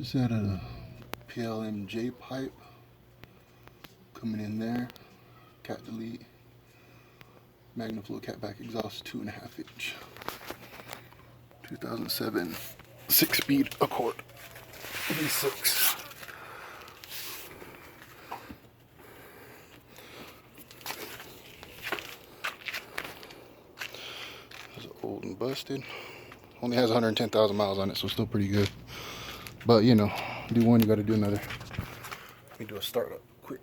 Just added a PLMJ pipe coming in there. Cat delete. Magnaflow catback exhaust 2.5 inch. 2007 6-speed Accord V6. It's old and busted. Only has 110,000 miles on it, so still pretty good. But you know, do one, you got to do another. Let me do a startup quick.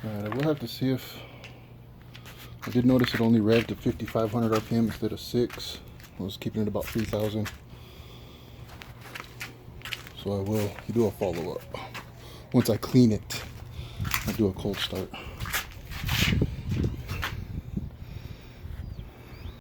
Alright, I will have to see if I did notice it only revved to 5,500 RPM instead of 6. I was keeping it about 3,000. So I will do a follow-up. Once I clean it, I'll do a cold start.